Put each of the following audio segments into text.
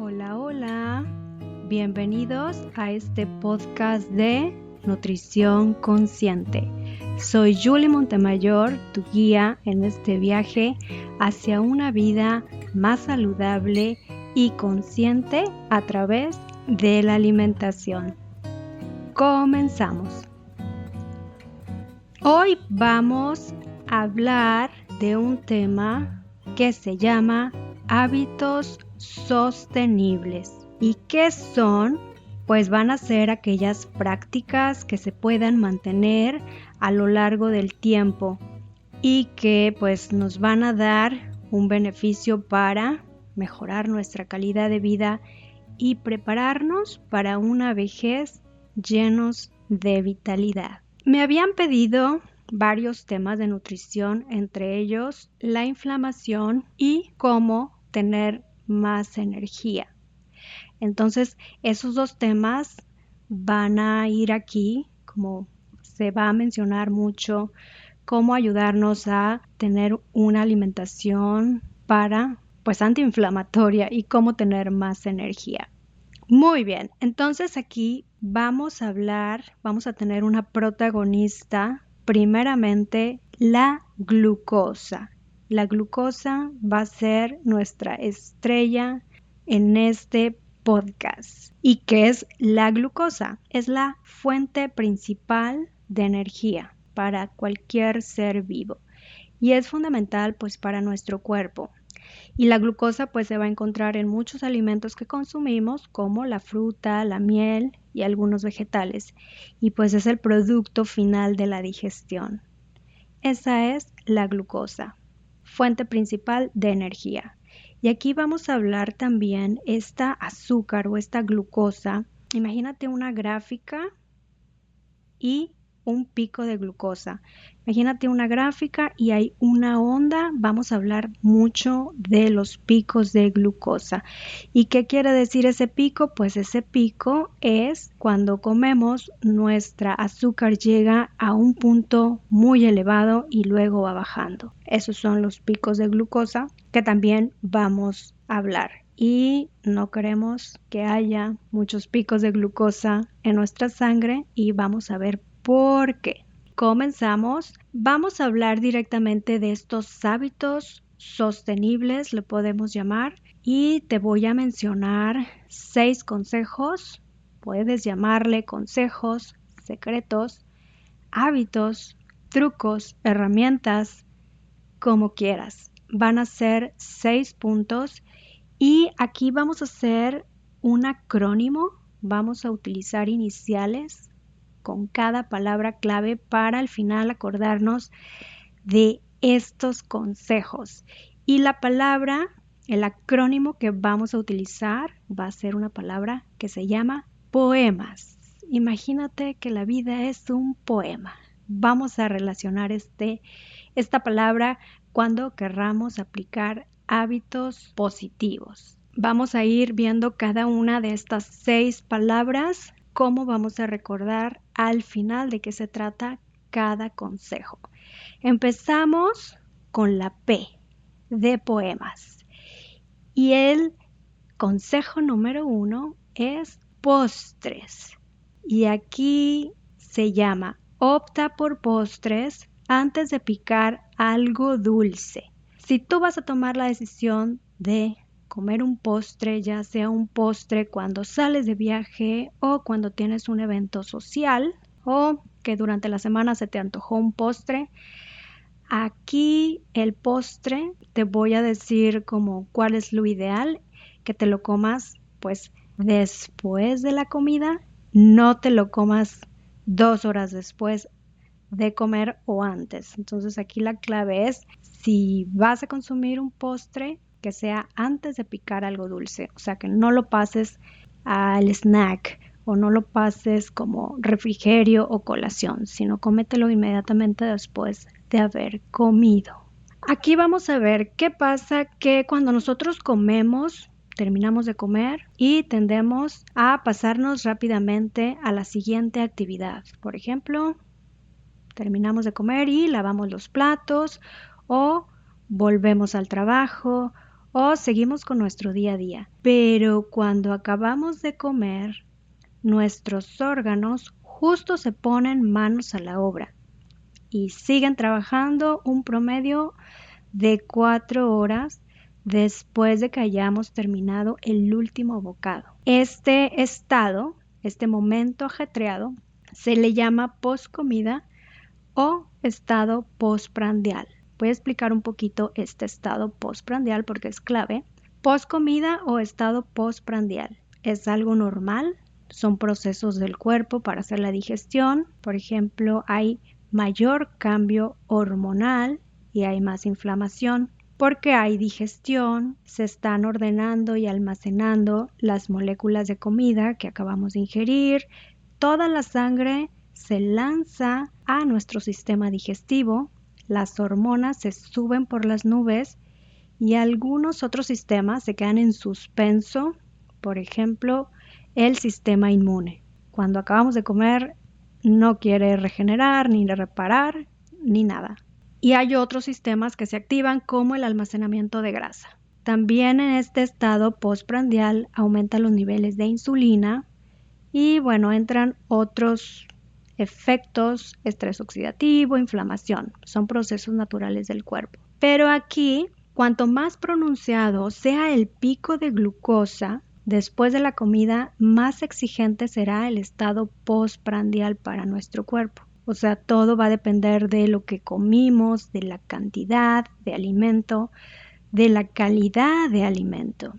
Hola, hola. Bienvenidos a este podcast de Nutrición Consciente. Soy Julie Montemayor, tu guía en este viaje hacia una vida más saludable y consciente a través de la alimentación. Comenzamos. Hoy vamos a hablar de un tema que se llama hábitos sostenibles. ¿Y qué son? Pues van a ser aquellas prácticas que se puedan mantener a lo largo del tiempo y que pues nos van a dar un beneficio para mejorar nuestra calidad de vida y prepararnos para una vejez llenos de vitalidad. Me habían pedido varios temas de nutrición, entre ellos la inflamación y cómo tener más energía. Entonces, esos dos temas van a ir aquí, como se va a mencionar mucho, cómo ayudarnos a tener una alimentación antiinflamatoria y cómo tener más energía. Muy bien, entonces aquí vamos a tener una protagonista, primeramente la glucosa. La glucosa va a ser nuestra estrella en este podcast. ¿Y qué es la glucosa? Es la fuente principal de energía para cualquier ser vivo y es fundamental pues para nuestro cuerpo. Y la glucosa pues se va a encontrar en muchos alimentos que consumimos como la fruta, la miel y algunos vegetales. Y pues es el producto final de la digestión. Esa es la glucosa, fuente principal de energía. Y aquí vamos a hablar también esta azúcar o esta glucosa. Imagínate una gráfica y un pico de glucosa. Imagínate una gráfica y hay una onda. Vamos a hablar mucho de los picos de glucosa. ¿Y qué quiere decir ese pico? Pues ese pico es cuando comemos, nuestra azúcar llega a un punto muy elevado y luego va bajando. Esos son los picos de glucosa que también vamos a hablar. Y no queremos que haya muchos picos de glucosa en nuestra sangre y vamos a ver por qué. Comenzamos. Vamos a hablar directamente de estos hábitos sostenibles, le podemos llamar, y te voy a mencionar 6 consejos. Puedes llamarle consejos, secretos, hábitos, trucos, herramientas, como quieras. Van a ser 6 puntos y aquí vamos a hacer un acrónimo. Vamos a utilizar iniciales con cada palabra clave para al final acordarnos de estos consejos. Y la palabra, el acrónimo que vamos a utilizar va a ser una palabra que se llama poemas. Imagínate que la vida es un poema. Vamos a relacionar esta palabra cuando querramos aplicar hábitos positivos. Vamos a ir viendo cada una de estas 6 palabras, cómo vamos a recordar al final de qué se trata cada consejo. Empezamos con la P de poemas. Y el consejo número 1 es postres. Y aquí se llama opta por postres antes de picar algo dulce. Si tú vas a tomar la decisión de comer un postre, ya sea un postre cuando sales de viaje o cuando tienes un evento social o que durante la semana se te antojó un postre, aquí el postre te voy a decir como cuál es lo ideal, que te lo comas pues después de la comida, no te lo comas 2 horas después de comer o antes. Entonces aquí la clave es, si vas a consumir un postre, que sea antes de picar algo dulce, o sea que no lo pases al snack o no lo pases como refrigerio o colación, sino cómetelo inmediatamente después de haber comido. Aquí vamos a ver qué pasa que cuando nosotros comemos, terminamos de comer y tendemos a pasarnos rápidamente a la siguiente actividad. Por ejemplo, terminamos de comer y lavamos los platos o volvemos al trabajo o seguimos con nuestro día a día. Pero cuando acabamos de comer, nuestros órganos justo se ponen manos a la obra y siguen trabajando un promedio de 4 horas después de que hayamos terminado el último bocado. Este estado, este momento ajetreado, se le llama postcomida o estado postprandial. Voy a explicar un poquito este estado postprandial porque es clave. Postcomida o estado postprandial es algo normal, son procesos del cuerpo para hacer la digestión. Por ejemplo, hay mayor cambio hormonal y hay más inflamación porque hay digestión, se están ordenando y almacenando las moléculas de comida que acabamos de ingerir, toda la sangre se lanza a nuestro sistema digestivo, las hormonas se suben por las nubes y algunos otros sistemas se quedan en suspenso, por ejemplo, el sistema inmune. Cuando acabamos de comer no quiere regenerar, ni reparar, ni nada. Y hay otros sistemas que se activan como el almacenamiento de grasa. También en este estado postprandial aumentan los niveles de insulina y bueno, entran otros efectos, estrés oxidativo, inflamación. Son procesos naturales del cuerpo. Pero aquí, cuanto más pronunciado sea el pico de glucosa después de la comida, más exigente será el estado postprandial para nuestro cuerpo. O sea, todo va a depender de lo que comimos, de la cantidad de alimento, de la calidad de alimento.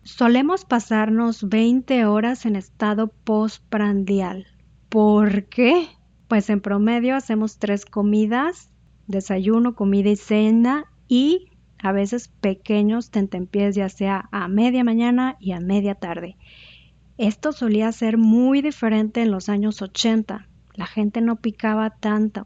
Solemos pasarnos 20 horas en estado postprandial. ¿Por qué? Pues en promedio hacemos 3 comidas, desayuno, comida y cena, y a veces pequeños tentempiés, ya sea a media mañana y a media tarde. Esto solía ser muy diferente en los años 80. La gente no picaba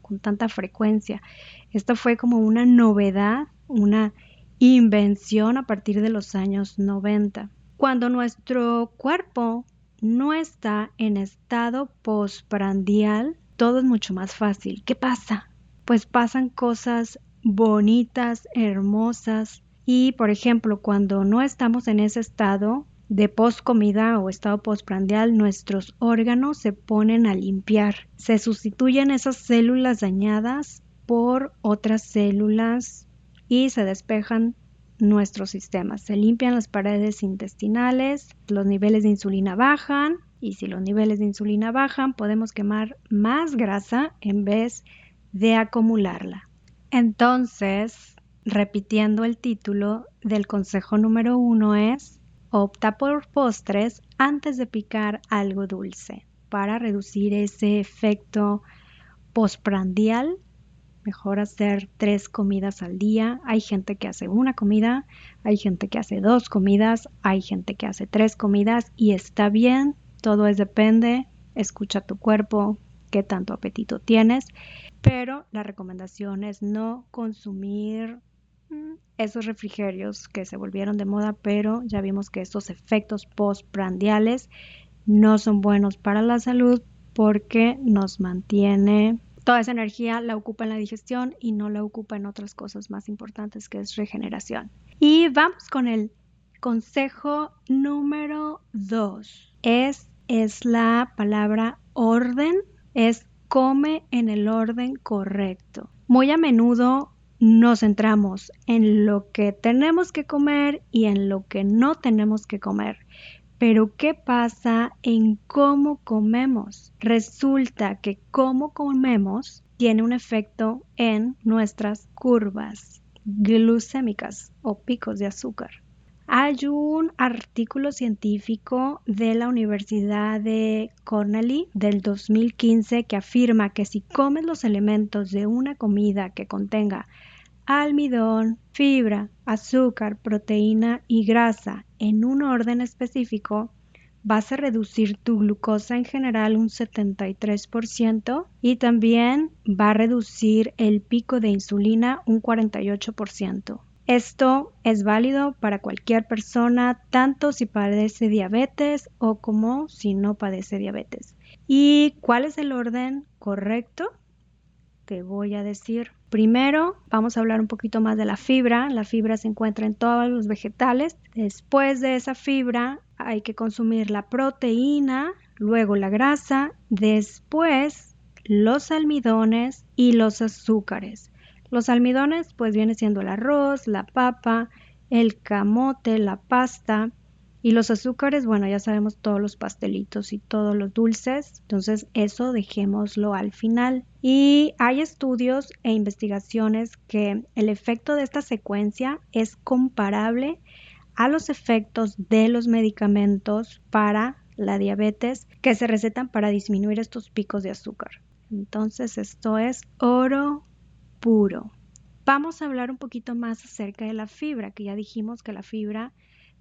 con tanta frecuencia. Esto fue como una novedad, una invención a partir de los años 90. Cuando nuestro cuerpo no está en estado postprandial, todo es mucho más fácil. ¿Qué pasa? Pues pasan cosas bonitas, hermosas. Y, por ejemplo, cuando no estamos en ese estado de postcomida o estado postprandial, nuestros órganos se ponen a limpiar. Se sustituyen esas células dañadas por otras células y se despejan nuestros sistemas. Se limpian las paredes intestinales, los niveles de insulina bajan y si los niveles de insulina bajan, podemos quemar más grasa en vez de acumularla. Entonces, repitiendo el título del consejo número 1 es: opta por postres antes de picar algo dulce para reducir ese efecto postprandial. Mejor hacer 3 comidas al día. Hay gente que hace una comida, hay gente que hace 2 comidas, hay gente que hace 3 comidas y está bien, todo depende, escucha tu cuerpo, qué tanto apetito tienes, pero la recomendación es no consumir esos refrigerios que se volvieron de moda, pero ya vimos que estos efectos postprandiales no son buenos para la salud porque nos mantiene toda esa energía, la ocupa en la digestión y no la ocupa en otras cosas más importantes que es regeneración. Y vamos con el consejo número 2. Es la palabra orden, es come en el orden correcto. Muy a menudo nos centramos en lo que tenemos que comer y en lo que no tenemos que comer. Pero ¿qué pasa en cómo comemos? Resulta que cómo comemos tiene un efecto en nuestras curvas glucémicas o picos de azúcar. Hay un artículo científico de la Universidad de Cornell del 2015 que afirma que si comes los elementos de una comida que contenga almidón, fibra, azúcar, proteína y grasa en un orden específico, vas a reducir tu glucosa en general un 73% y también va a reducir el pico de insulina un 48%. Esto es válido para cualquier persona, tanto si padece diabetes o como si no padece diabetes. ¿Y cuál es el orden correcto? Te voy a decir. primero vamos a hablar un poquito más de la fibra. La fibra se encuentra en todos los vegetales. Después de esa fibra hay que consumir la proteína, luego la grasa, después los almidones y los azúcares. Los almidones pues viene siendo el arroz, la papa, el camote, la pasta. Y los azúcares, bueno, ya sabemos todos los pastelitos y todos los dulces, entonces eso dejémoslo al final. Y hay estudios e investigaciones que el efecto de esta secuencia es comparable a los efectos de los medicamentos para la diabetes que se recetan para disminuir estos picos de azúcar. Entonces esto es oro puro. Vamos a hablar un poquito más acerca de la fibra, que ya dijimos que la fibra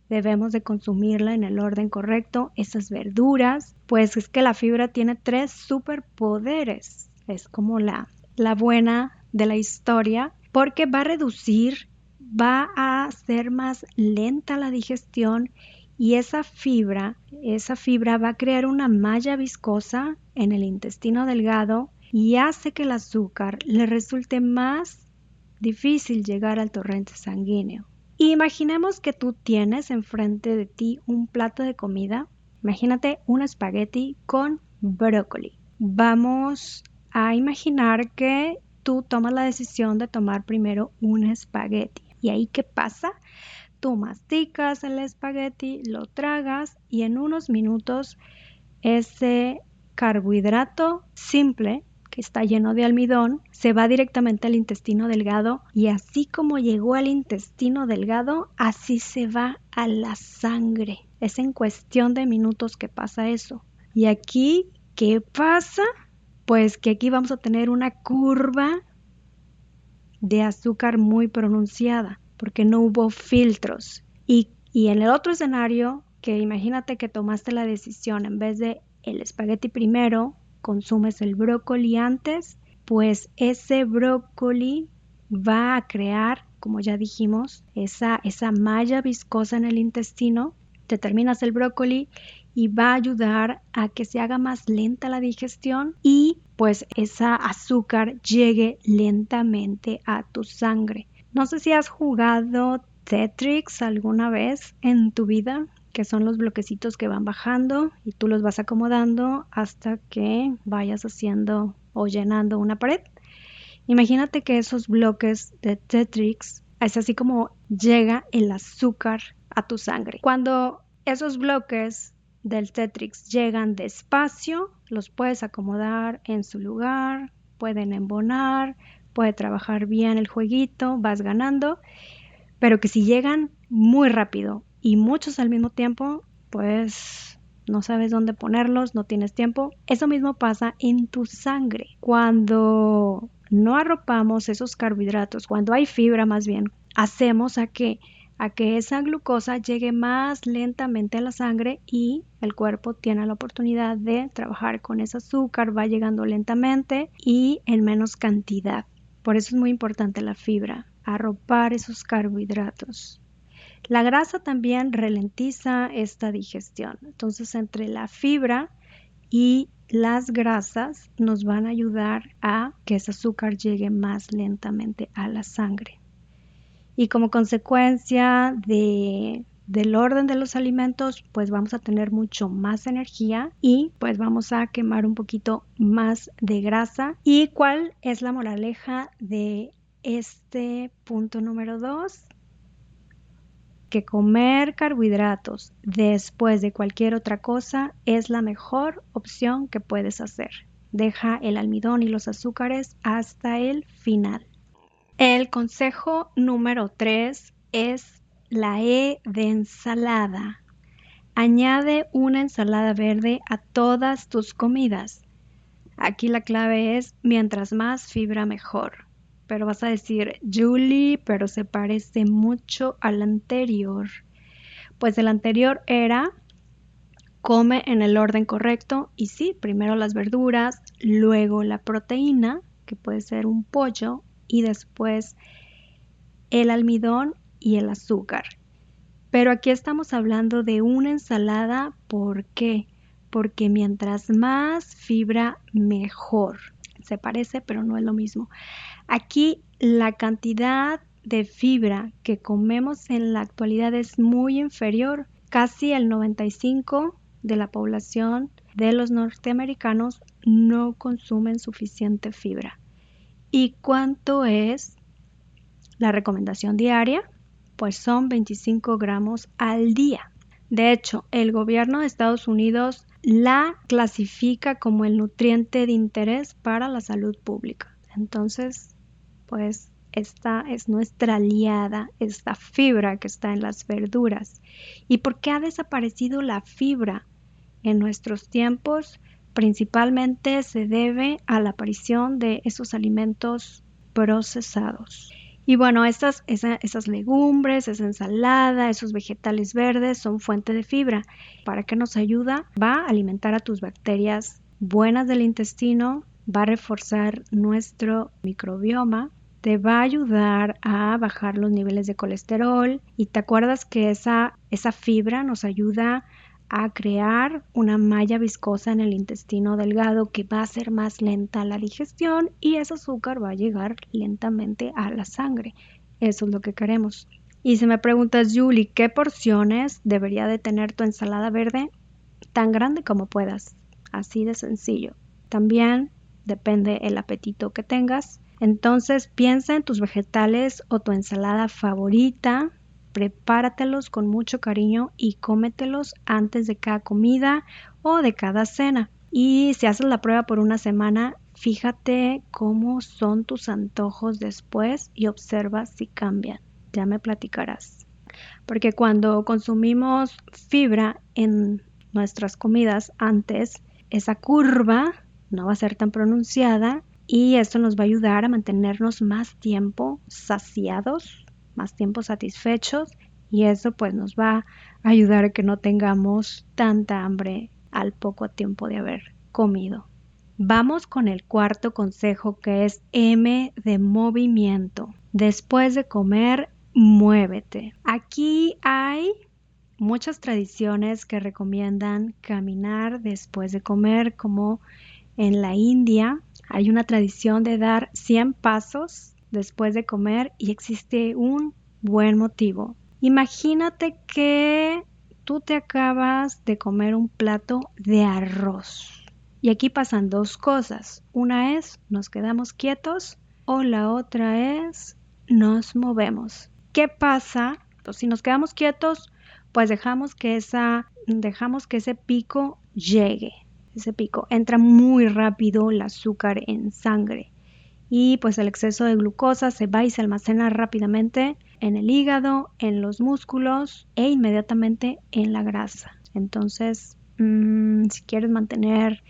debemos de consumirla en el orden correcto. Esas verduras, pues es que la fibra tiene 3 superpoderes. Es como la buena de la historia, porque va a reducir, va a hacer más lenta la digestión y esa fibra va a crear una malla viscosa en el intestino delgado y hace que el azúcar le resulte más difícil llegar al torrente sanguíneo. Imaginemos que tú tienes enfrente de ti un plato de comida. Imagínate un espagueti con brócoli. Vamos a imaginar que tú tomas la decisión de tomar primero un espagueti. ¿Y ahí qué pasa? Tú masticas el espagueti, lo tragas y en unos minutos ese carbohidrato simple que está lleno de almidón, se va directamente al intestino delgado y así como llegó al intestino delgado, así se va a la sangre. Es en cuestión de minutos que pasa eso. Y aquí, ¿qué pasa? Pues que aquí vamos a tener una curva de azúcar muy pronunciada, porque no hubo filtros. Y en el otro escenario, que imagínate que tomaste la decisión, en vez de el espagueti primero, consumes el brócoli antes, pues ese brócoli va a crear, como ya dijimos, esa malla viscosa en el intestino. Te terminas el brócoli y va a ayudar a que se haga más lenta la digestión y pues esa azúcar llegue lentamente a tu sangre. No sé si has jugado Tetris alguna vez en tu vida, que son los bloquecitos que van bajando y tú los vas acomodando hasta que vayas haciendo o llenando una pared. Imagínate que esos bloques de Tetris es así como llega el azúcar a tu sangre. Cuando esos bloques del Tetris llegan despacio, los puedes acomodar en su lugar, pueden embonar, puede trabajar bien el jueguito, vas ganando, pero que si llegan muy rápido y muchos al mismo tiempo, pues no sabes dónde ponerlos, no tienes tiempo. Eso mismo pasa en tu sangre. Cuando no arropamos esos carbohidratos, cuando hay fibra más bien, hacemos a que esa glucosa llegue más lentamente a la sangre y el cuerpo tiene la oportunidad de trabajar con ese azúcar, va llegando lentamente y en menos cantidad. Por eso es muy importante la fibra, arropar esos carbohidratos. La grasa también ralentiza esta digestión. Entonces, entre la fibra y las grasas nos van a ayudar a que ese azúcar llegue más lentamente a la sangre. Y como consecuencia del orden de los alimentos, pues vamos a tener mucho más energía y pues vamos a quemar un poquito más de grasa. ¿Y cuál es la moraleja de este punto número 2? Que comer carbohidratos después de cualquier otra cosa es la mejor opción que puedes hacer. Deja el almidón y los azúcares hasta el final. El consejo número 3 es la E de ensalada. Añade una ensalada verde a todas tus comidas. Aquí la clave es mientras más fibra mejor. Pero vas a decir, Julie, pero se parece mucho al anterior. Pues el anterior era come en el orden correcto y sí, primero las verduras, luego la proteína, que puede ser un pollo, y después el almidón y el azúcar. Pero aquí estamos hablando de una ensalada, ¿por qué? Porque mientras más fibra, mejor. Se parece, pero no es lo mismo. Aquí la cantidad de fibra que comemos en la actualidad es muy inferior. Casi el 95% de la población de los norteamericanos no consumen suficiente fibra. ¿Y cuánto es la recomendación diaria? Pues son 25 gramos al día. De hecho, el gobierno de Estados Unidos la clasifica como el nutriente de interés para la salud pública. Entonces, pues esta es nuestra aliada, esta fibra que está en las verduras. ¿Y por qué ha desaparecido la fibra en nuestros tiempos? Principalmente se debe a la aparición de esos alimentos procesados. Y bueno, esas legumbres, esa ensalada, esos vegetales verdes son fuente de fibra. ¿Para qué nos ayuda? Va a alimentar a tus bacterias buenas del intestino, va a reforzar nuestro microbioma, te va a ayudar a bajar los niveles de colesterol y te acuerdas que esa fibra nos ayuda a crear una malla viscosa en el intestino delgado que va a hacer más lenta la digestión y ese azúcar va a llegar lentamente a la sangre. Eso es lo que queremos. Y si me preguntas, Julie, ¿qué porciones debería de tener tu ensalada verde? Tan grande como puedas, así de sencillo. También depende el apetito que tengas. Entonces piensa en tus vegetales o tu ensalada favorita, prepáratelos con mucho cariño y cómetelos antes de cada comida o de cada cena. Y si haces la prueba por una semana, fíjate cómo son tus antojos después y observa si cambian. Ya me platicarás. Porque cuando consumimos fibra en nuestras comidas antes, esa curva no va a ser tan pronunciada y esto nos va a ayudar a mantenernos más tiempo saciados, más tiempo satisfechos y eso pues nos va a ayudar a que no tengamos tanta hambre al poco tiempo de haber comido. Vamos con el cuarto consejo que es M de movimiento. Después de comer, muévete. Aquí hay muchas tradiciones que recomiendan caminar después de comer, como en la India hay una tradición de dar 100 pasos después de comer y existe un buen motivo. Imagínate que tú te acabas de comer un plato de arroz. Y aquí pasan dos cosas. Una es nos quedamos quietos o la otra es nos movemos. ¿Qué pasa? Pues si nos quedamos quietos, pues dejamos que ese pico llegue. Ese pico entra muy rápido el azúcar en sangre y pues el exceso de glucosa se va y se almacena rápidamente en el hígado, en los músculos e inmediatamente en la grasa. Entonces, si quieres mantener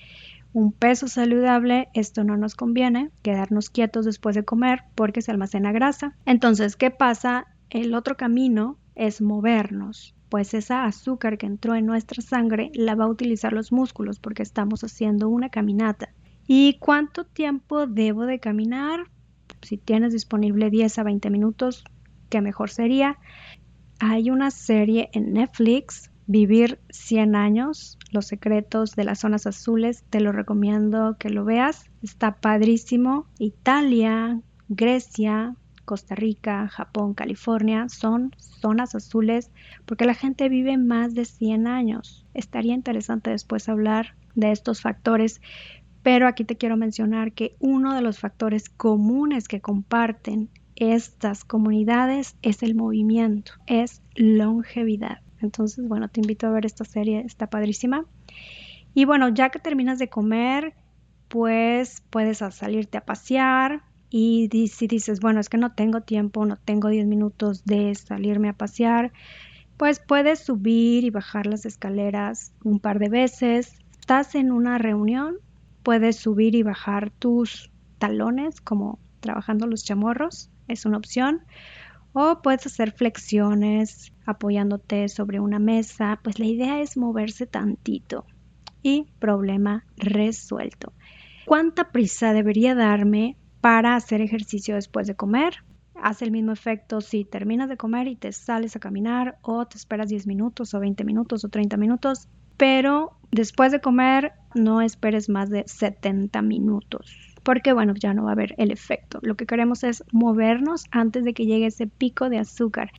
un peso saludable, esto no nos conviene, quedarnos quietos después de comer porque se almacena grasa. Entonces, ¿qué pasa? El otro camino es movernos, pues esa azúcar que entró en nuestra sangre la va a utilizar los músculos porque estamos haciendo una caminata. ¿Y cuánto tiempo debo de caminar? Si tienes disponible 10 a 20 minutos, qué mejor sería. Hay una serie en Netflix, Vivir 100 años, los secretos de las zonas azules, te lo recomiendo que lo veas, está padrísimo. Italia, Grecia, Costa Rica, Japón, California son zonas azules porque la gente vive más de 100 años. Estaría interesante después hablar de estos factores, pero aquí te quiero mencionar que uno de los factores comunes que comparten estas comunidades es el movimiento, es longevidad. Entonces, bueno, te invito a ver esta serie, está padrísima. Y bueno, ya que terminas de comer, pues puedes salirte a pasear. Y si dices, bueno, es que no tengo tiempo, no tengo 10 minutos de salirme a pasear, pues puedes subir y bajar las escaleras un par de veces. Estás en una reunión, puedes subir y bajar tus talones, como trabajando los chamorros, es una opción. O puedes hacer flexiones apoyándote sobre una mesa. Pues la idea es moverse tantito y problema resuelto. ¿Cuánta prisa debería darme para hacer ejercicio después de comer? Hace el mismo efecto si terminas de comer y te sales a caminar o te esperas 10 minutos o 20 minutos o 30 minutos, pero después de comer no esperes más de 70 minutos. porque bueno, ya no va a haber el efecto. Lo que queremos es movernos antes de que llegue ese pico de azúcar.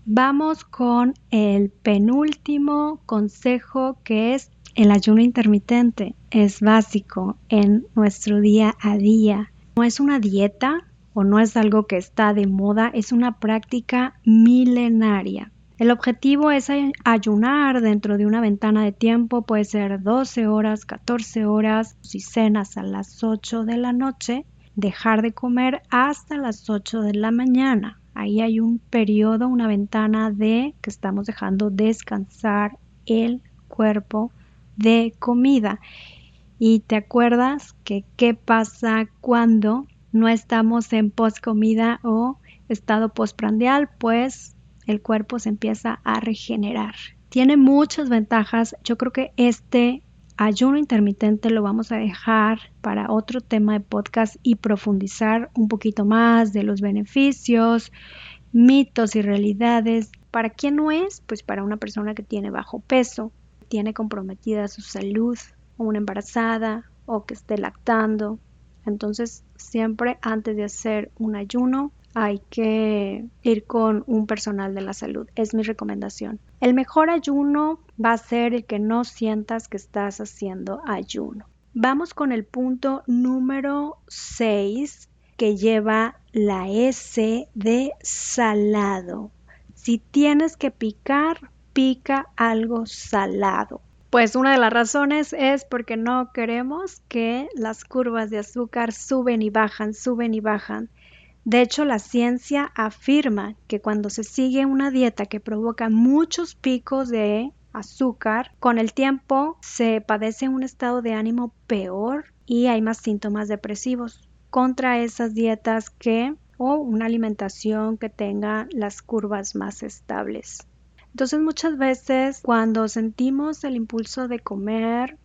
Vamos con el penúltimo consejo, que es el ayuno intermitente. Es básico en nuestro día a día. No es una dieta o no es algo que está de moda, es una práctica milenaria. El objetivo es ayunar dentro de una ventana de tiempo, puede ser 12 horas, 14 horas. Si cenas a las 8 de la noche, dejar de comer hasta las 8 de la mañana. Ahí hay un periodo, una ventana de que estamos dejando descansar el cuerpo de comida. Y te acuerdas que qué pasa cuando no estamos en post-comida o estado postprandial, pues el cuerpo se empieza a regenerar. Tiene muchas ventajas. Yo creo que este ayuno intermitente lo vamos a dejar para otro tema de podcast y profundizar un poquito más de los beneficios, mitos y realidades. ¿Para quién no es? Pues para una persona que tiene bajo peso, tiene comprometida su salud, o una embarazada o que esté lactando. Entonces, siempre antes de hacer un ayuno hay que ir con un personal de la salud. Es mi recomendación. El mejor ayuno va a ser el que no sientas que estás haciendo ayuno. Vamos con el punto número 6, que lleva la S de salado. Si tienes que picar, pica algo salado. Pues una de las razones es porque no queremos que las curvas de azúcar suben y bajan, suben y bajan. De hecho, la ciencia afirma que cuando se sigue una dieta que provoca muchos picos de azúcar, con el tiempo se padece un estado de ánimo peor y hay más síntomas depresivos contra esas dietas o una alimentación que tenga las curvas más estables. Entonces, muchas veces cuando sentimos el impulso de comer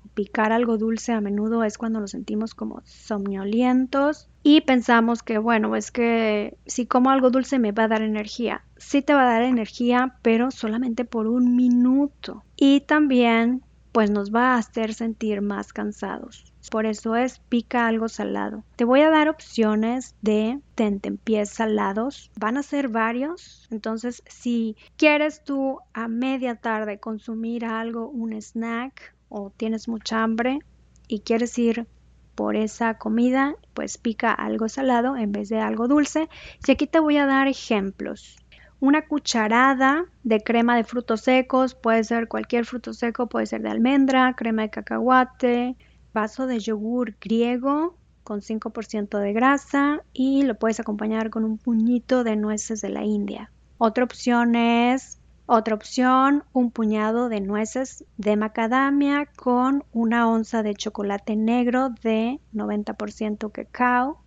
o picar algo dulce, a menudo es cuando nos sentimos como somnolientos y pensamos que, bueno, es que si como algo dulce me va a dar energía. Sí te va a dar energía, pero solamente por un minuto. Y también, pues nos va a hacer sentir más cansados. Por eso es pica algo salado. Te voy a dar opciones de tentempiés salados. Van a ser varios. Entonces, si quieres tú a media tarde consumir algo, un snack, o tienes mucha hambre y quieres ir por esa comida, pues pica algo salado en vez de algo dulce. Y aquí te voy a dar ejemplos. Una cucharada de crema de frutos secos, puede ser cualquier fruto seco, puede ser de almendra, crema de cacahuate, vaso de yogur griego con 5% de grasa y lo puedes acompañar con un puñito de nueces de la India. Otra opción, un puñado de nueces de macadamia con una onza de chocolate negro de 90% cacao.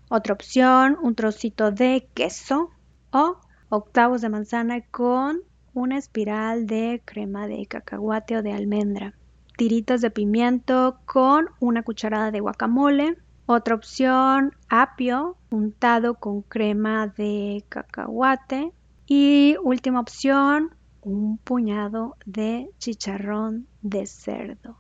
Otra opción, un trocito de queso o octavos de manzana con una espiral de crema de cacahuate o de almendra. Tiritas de pimiento con una cucharada de guacamole. Otra opción, apio untado con crema de cacahuate. Y última opción, un puñado de chicharrón de cerdo.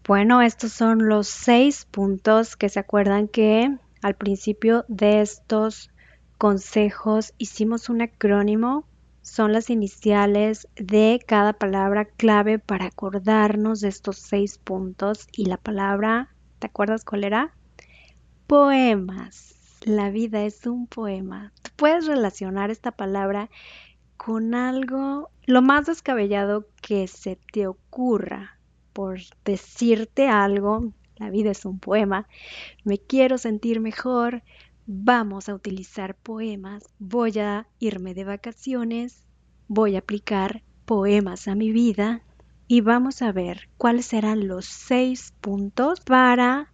Bueno, estos son los 6 puntos que se acuerdan que al principio de estos consejos hicimos un acrónimo. Son las iniciales de cada palabra clave para acordarnos de estos 6 puntos. Y la palabra, ¿te acuerdas cuál era? Poemas. La vida es un poema. Tú puedes relacionar esta palabra con algo lo más descabellado que se te ocurra. Por decirte algo, la vida es un poema, me quiero sentir mejor, vamos a utilizar poemas, voy a irme de vacaciones, voy a aplicar poemas a mi vida y vamos a ver cuáles serán los 6 puntos para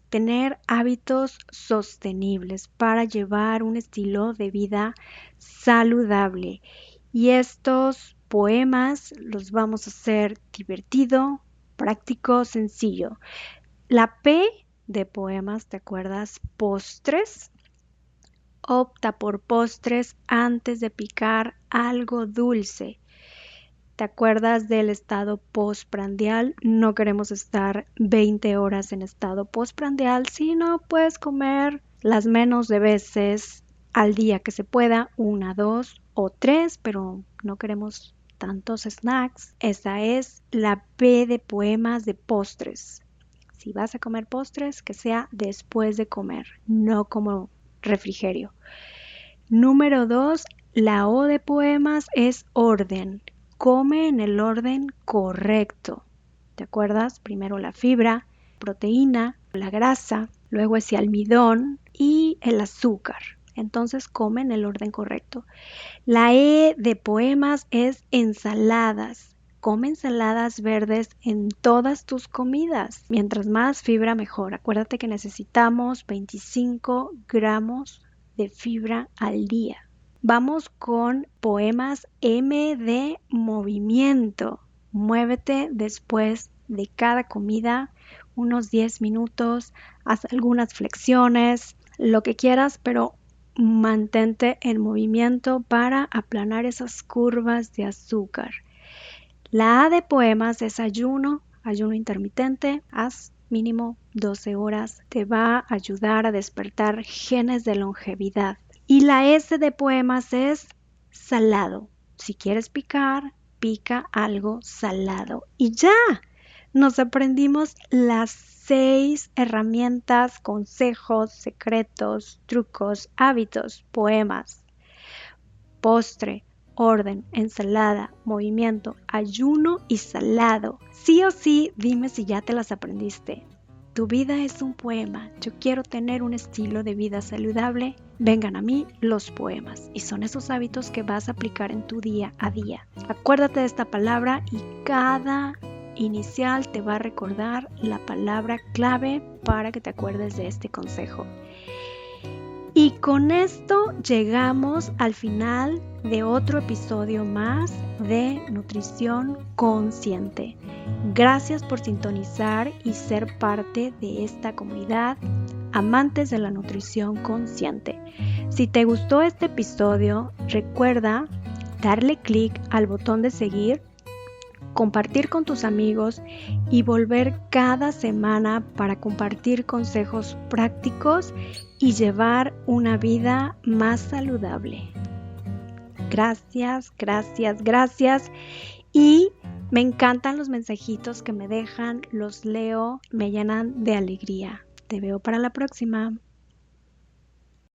tener hábitos sostenibles, para llevar un estilo de vida saludable. Y estos poemas los vamos a hacer divertido, práctico, sencillo. La P de poemas, ¿te acuerdas? Postres. Opta por postres antes de picar algo dulce. ¿Te acuerdas del estado postprandial? No queremos estar 20 horas en estado postprandial, sino puedes comer las menos de veces al día que se pueda, 1, 2 o 3, pero no queremos tantos snacks. Esa es la P de poemas de postres. Si vas a comer postres, que sea después de comer, no como refrigerio. Número 2, la O de poemas es orden. Come en el orden correcto. ¿Te acuerdas? Primero la fibra, proteína, la grasa, luego ese almidón y el azúcar. Entonces come en el orden correcto. La E de poemas es ensaladas. Come ensaladas verdes en todas tus comidas. Mientras más fibra, mejor. Acuérdate que necesitamos 25 gramos de fibra al día. Vamos con poemas M de movimiento. Muévete después de cada comida, unos 10 minutos, haz algunas flexiones, lo que quieras, pero mantente en movimiento para aplanar esas curvas de azúcar. La A de poemas es ayuno, ayuno intermitente, haz mínimo 12 horas, te va a ayudar a despertar genes de longevidad. Y la S de poemas es salado. Si quieres picar, pica algo salado. Y ya, nos aprendimos las 6 herramientas, consejos, secretos, trucos, hábitos, poemas, postre, orden, ensalada, movimiento, ayuno y salado. Sí o sí, dime si ya te las aprendiste. Tu vida es un poema. Yo quiero tener un estilo de vida saludable. Vengan a mí los poemas. Y son esos hábitos que vas a aplicar en tu día a día. Acuérdate de esta palabra y cada inicial te va a recordar la palabra clave para que te acuerdes de este consejo. Y con esto llegamos al final de otro episodio más de Nutrición Consciente. Gracias por sintonizar y ser parte de esta comunidad, amantes de la nutrición consciente. Si te gustó este episodio, recuerda darle clic al botón de seguir, compartir con tus amigos y volver cada semana para compartir consejos prácticos y llevar una vida más saludable. Gracias, gracias, gracias. Y me encantan los mensajitos que me dejan, los leo, me llenan de alegría. Te veo para la próxima.